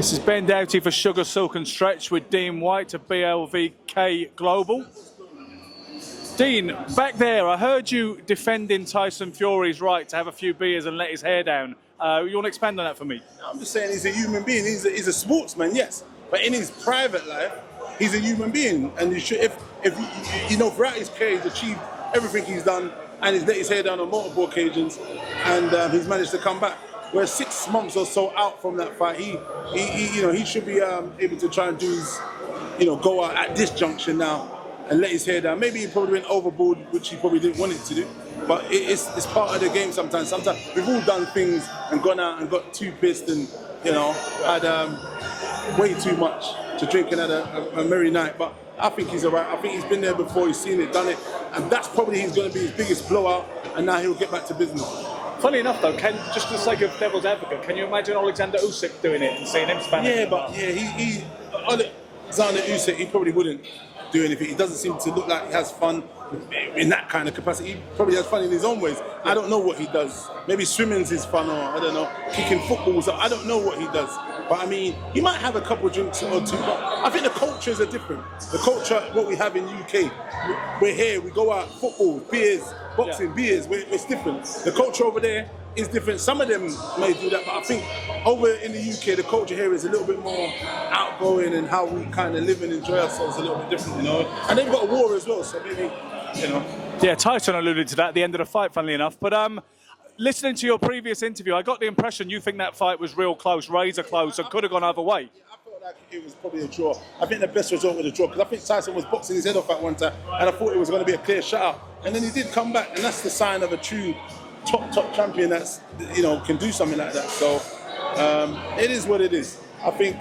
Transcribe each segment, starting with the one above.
This is Ben Doughty for Sugar, Silk and Stretch with Dean Whyte of BLVK Global. Dean, back there, I heard you defending Tyson Fury's right to have a few beers and let his hair down. You want to expand on that for me? I'm just saying he's a human being. He's a sportsman, yes. But in his private life, he's a human being. And you should, if you know, throughout his career, he's achieved everything he's done, and he's let his hair down on multiple occasions, and he's managed to come back. We're 6 months or so out from that fight. He should be able to try and do his, go out at this junction now and let his hair down. Maybe he probably went overboard, which he probably didn't want it to do. But it's part of the game sometimes. Sometimes we've all done things and gone out and got too pissed and, had way too much to drink and had a merry night. But I think he's all right. I think he's been there before, he's seen it, done it. And that's probably going to be his biggest blowout, and now he'll get back to business. Funny enough, though, just for the sake of devil's advocate, can you imagine Alexander Usyk doing it and seeing him spanning? Alexander Usyk, he probably wouldn't do anything. He doesn't seem to look like he has fun in that kind of capacity. He probably has fun in his own ways. I don't know what he does. Maybe swimming's his fun, or I don't know, kicking footballs. I don't know what he does. But I mean, he might have a couple of drinks or two. But I think the cultures are different. The culture, what we have in the UK, we're here, we go out, football, beers, boxing, beers, it's different. The culture over there is different. Some of them may do that, but I think over in the UK, the culture here is a little bit more outgoing, and how we kind of live and enjoy ourselves a little bit different, And they've got a war as well, so maybe, Yeah, Tyson alluded to that at the end of the fight, funnily enough. But listening to your previous interview, I got the impression you think that fight was real close, razor close, and could have gone either way. I felt like it was probably a draw. I think the best result was a draw, because I think Tyson was boxing his head off at one time, and I thought it was going to be a clear shutout. And then he did come back, and that's the sign of a true top champion that's, can do something like that. So it is what it is. I think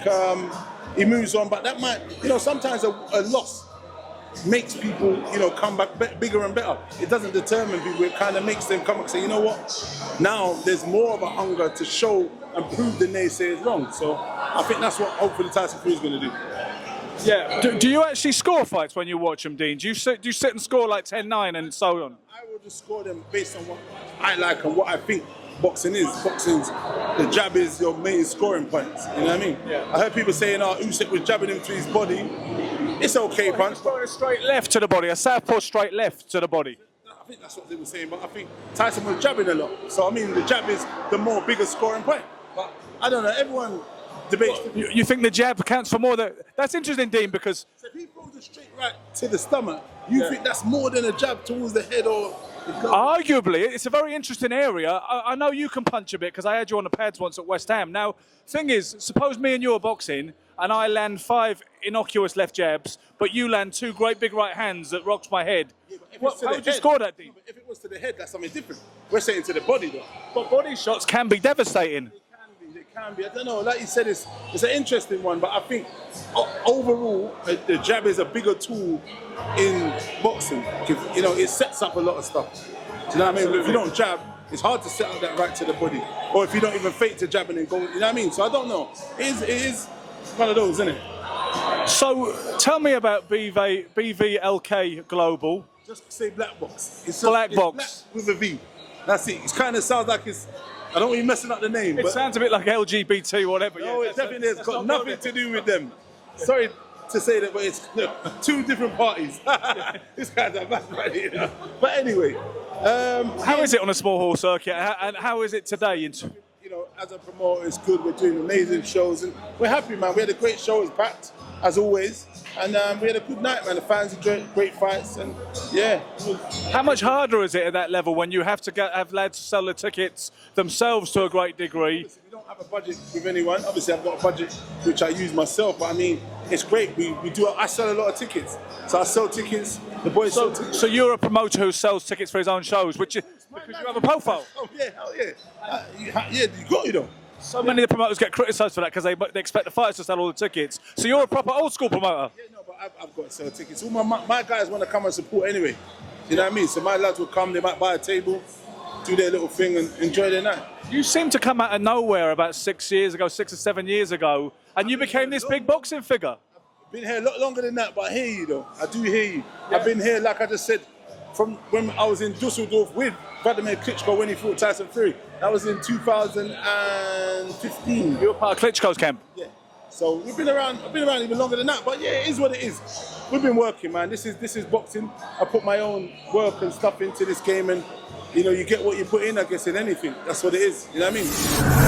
he moves on, but that might, sometimes a loss makes people, come back bigger and better. It doesn't determine people. It kind of makes them come back and say, you know what? Now there's more of a hunger to show and prove the naysayers wrong. So I think that's what hopefully Tyson Fury is going to do. Yeah. Do you actually score fights when you watch them, Dean? Do you sit and score like 10-9 and so on? I will just score them based on what I like and what I think boxing is. Boxing's, the jab is your main scoring points. You know what I mean? Yeah. I heard people saying, Usyk was jabbing him to his body. It's okay, punch. A straight left to the body, a southpaw straight left to the body. I think that's what they were saying, but I think Tyson was jabbing a lot. So, I mean, the jab is the more bigger scoring point. But I don't know, everyone debates. You think the jab counts for more? That's interesting, Dean, because... So if he throws a straight right to the stomach, you think that's more than a jab towards the head or... Arguably, it's a very interesting area. I know you can punch a bit because I had you on the pads once at West Ham. Now, thing is, suppose me and you are boxing and I land 5 innocuous left jabs, but you land 2 great big right hands that rocks my head. Yeah, how would you score that, Dean? If it was to the head, that's something different. We're saying to the body, though. But body shots can be devastating. They can be. I don't know. Like you said, it's an interesting one, but I think overall, the jab is a bigger tool in boxing. It sets up a lot of stuff. Do you know what I mean? If you don't jab, it's hard to set up that right to the body. Or if you don't even fake to jab and then go, you know what I mean? So I don't know. It is one of those, isn't it? So tell me about BVLK Global. Just say black box. It's black box. Black with a V. That's it. It kind of sounds like it's... I don't want you messing up the name. It sounds a bit like LGBT, whatever. No, it definitely has got nothing to do with them. Sorry to say that, but it's 2 different parties. This guy's a bad man, But anyway. How is it on a small hall circuit, and how is it today? As a promoter, it's good. We're doing amazing shows, and we're happy, man. We had a great show. It was packed, as always. And we had a good night, man. The fans enjoyed great fights, and yeah. How much harder is it at that level when you have to have lads sell the tickets themselves to a great degree? We don't have a budget with anyone. Obviously, I've got a budget which I use myself, but I mean, it's great. I sell a lot of tickets, so I sell tickets. The boys sell tickets. So you're a promoter who sells tickets for his own shows, because you have a profile. Oh yeah, hell yeah. You got it though. So many of the promoters get criticised for that because they expect the fighters to sell all the tickets. So you're a proper old school promoter. Yeah, no, but I've got to sell tickets. All my guys want to come and support anyway. You know what I mean? So my lads will come, they might buy a table, do their little thing and enjoy their night. You seem to come out of nowhere about 6 or 7 years ago, and you became this big boxing figure. I've been here a lot longer than that, but I hear you though. I do hear you. Yeah. I've been here, like I just said, from when I was in Dusseldorf with Vladimir Klitschko when he fought Tyson Fury. That was in 2015. You were part of Klitschko's camp? Yeah. So we've been around. I've been around even longer than that. But yeah, it is what it is. We've been working, man. This is boxing. I put my own work and stuff into this game, and you know, you get what you put in. I guess in anything. That's what it is. You know what I mean?